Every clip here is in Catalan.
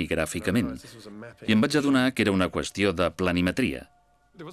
i gràficament, i em vaig adonar que era una qüestió de planimetria.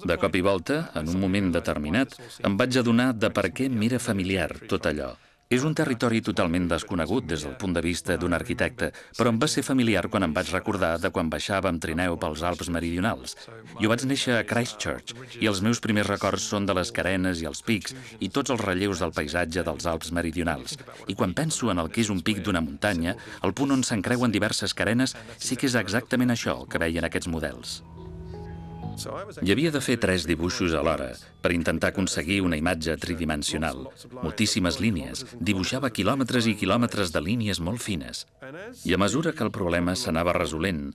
De cop i volta, en un moment determinat, em vaig adonar de per què m'era familiar tot allò. És un territori totalment desconegut des del punt de vista d'un arquitecte, però em va ser familiar quan em vaig recordar de quan baixava amb trineu pels Alps meridionals. Jo vaig néixer a Christchurch i els meus primers records són de les carenes i els pics i tots els relleus del paisatge dels Alps meridionals. I quan penso en el que és un pic d'una muntanya, el punt on s'encreuen diverses carenes, sí que és exactament això el que veien aquests models. I havia de fer 3 dibuixos alhora per intentar aconseguir una imatge tridimensional. Moltíssimes línies, dibuixava quilòmetres i quilòmetres de línies molt fines. I a mesura que el problema s'anava resolent,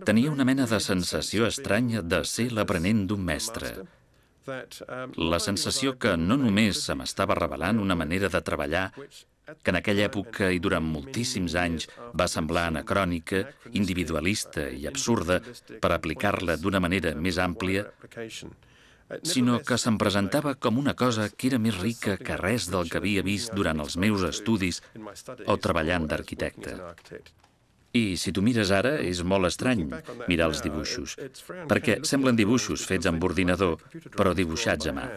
tenia una mena de sensació estranya de ser l'aprenent d'un mestre. La sensació que no només se m'estava revelant una manera de treballar que en aquella època i durant moltíssims anys va semblar anacrònica, individualista i absurda per aplicar-la d'una manera més àmplia, sinó que se'm presentava com una cosa que era més rica que res del que havia vist durant els meus estudis o treballant d'arquitecte. I si tu mires ara, és molt estrany mirar els dibuixos, perquè semblen dibuixos fets amb ordinador, però dibuixats a mà.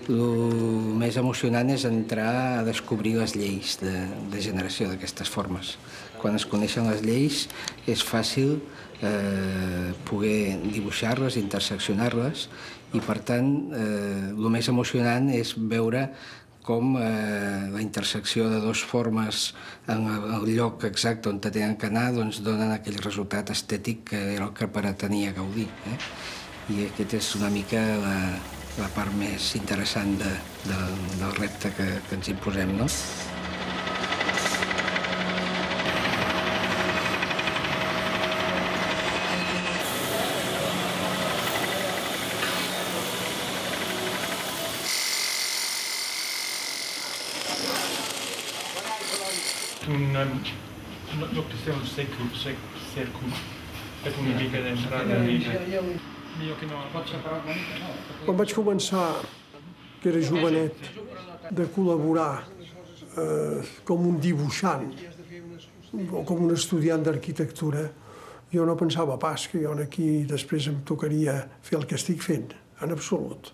El més emocionant és entrar a descobrir les lleis de generació d'aquestes formes. Quan es coneixen les lleis és fàcil poder dibuixar-les, interseccionar-les, i per tant el més emocionant és veure com la intersecció de 2 formes en el lloc exacte on tenen que anar donen aquell resultat estètic que era el que pretenia Gaudí. I aquest és una mica la part més interessant del repte que ens imposem, no? No que sea un círculo, és una mica d'entrada. Quan vaig començar, que era jovenet, de col·laborar com un dibuixant o com un estudiant d'arquitectura, jo no pensava pas que jo aquí després em tocaria fer el que estic fent, en absolut.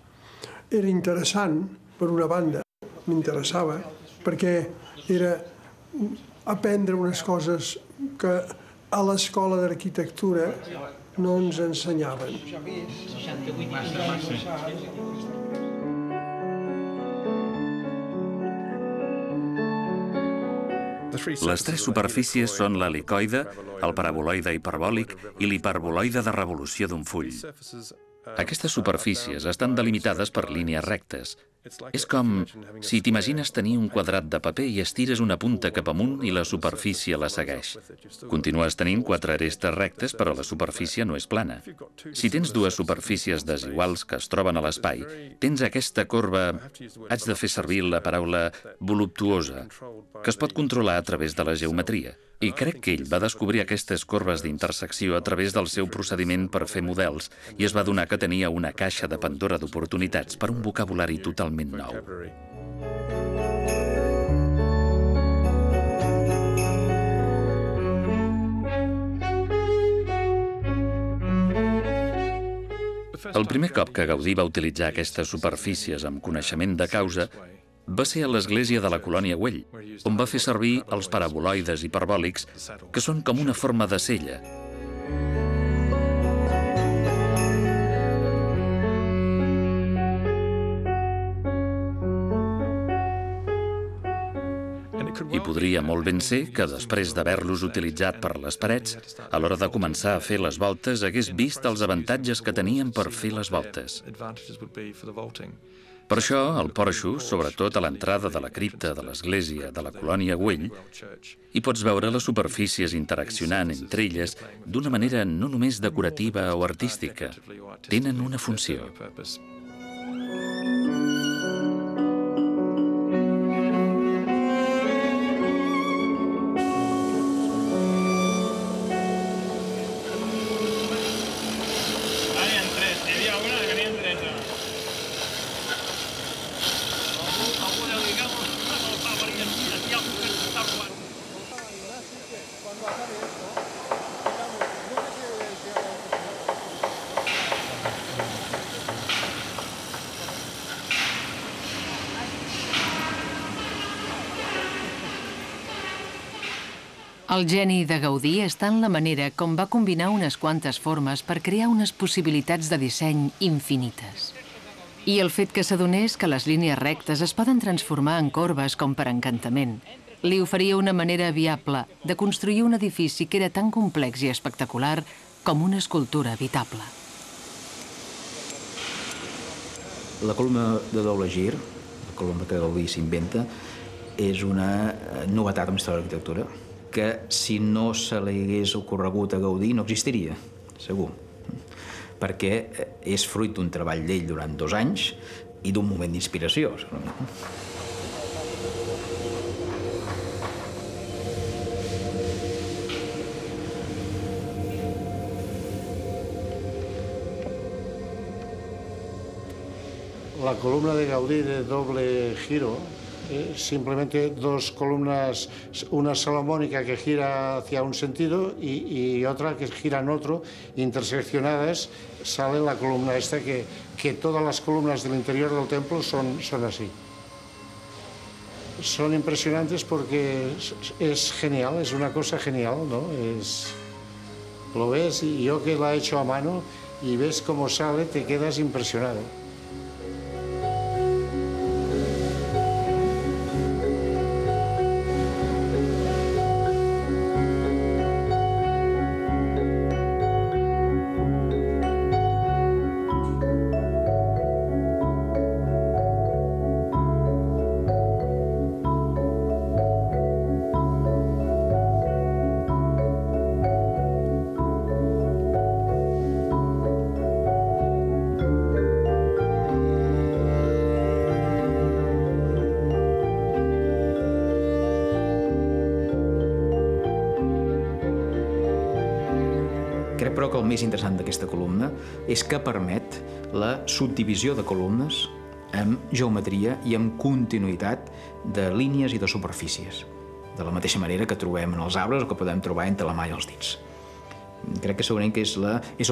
Era interessant, per una banda, m'interessava, perquè era aprendre unes coses que a l'escola d'arquitectura no ens ensenyaven. Les 3 superfícies són l'helicoide, el paraboloide hiperbòlic i l'hiperboloide de revolució d'un full. Aquestes superfícies estan delimitades per línies rectes. És com si t'imagines tenir un quadrat de paper i estires una punta cap amunt i la superfície la segueix. Continues tenint 4 arestes rectes, però la superfície no és plana. Si tens 2 superfícies desiguals que es troben a l'espai, tens aquesta corba, haig de fer servir la paraula voluptuosa, que es pot controlar a través de la geometria. I crec que ell va descobrir aquestes corbes d'intersecció a través del seu procediment per fer models i es va adonar que tenia una caixa de Pandora d'oportunitats per un vocabulari totalment nou. El primer cop que Gaudí va utilitzar aquestes superfícies amb coneixement de causa va ser a l'església de la colònia Güell, on va fer servir els paraboloides hiperbòlics, que són com una forma de cella. I podria molt ben ser que després d'haver-los utilitzat per les parets, a l'hora de començar a fer les voltes hagués vist els avantatges que tenien per fer les voltes. Per això, al porxo, sobretot a l'entrada de la cripta de l'església de la colònia Güell, hi pots veure les superfícies interaccionant entre elles d'una manera no només decorativa o artística. Tenen una funció. El geni de Gaudí està en la manera com va combinar unes quantes formes per crear unes possibilitats de disseny infinites. I el fet que s'adonés que les línies rectes es poden transformar en corbes com per encantament li oferia una manera viable de construir un edifici que era tan complex i espectacular com una escultura habitable. La columna de doble gir, la columna que Gaudí s'inventa, és una novetat en la història de l'arquitectura que si no se li hagués ocorregut a Gaudí no existiria, segur, perquè és fruit d'un treball d'ell durant 2 anys i d'un moment d'inspiració, segurament. La columna de Gaudí de doble giro simplemente 2 columnas, una salomónica que gira hacia un sentido y otra que gira en otro, interseccionadas, sale la columna esta que todas las columnas del interior del templo son así. Son impresionantes porque es genial, es una cosa genial, ¿no? Lo ves y yo que la he hecho a mano y ves cómo sale, te quedas impresionado. Crec, però, que el més interessant d'aquesta columna és que permet la subdivisió de columnes amb geometria i amb continuïtat de línies i de superfícies, de la mateixa manera que trobem en els arbres o que podem trobar entre la mà i els dits. Crec que segurament que és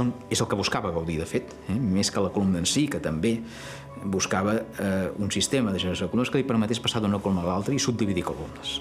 el que buscava Gaudí, de fet, més que la columna en si, que també buscava un sistema de generació de columnes que li permetés passar d'una columna a l'altra i subdividir columnes.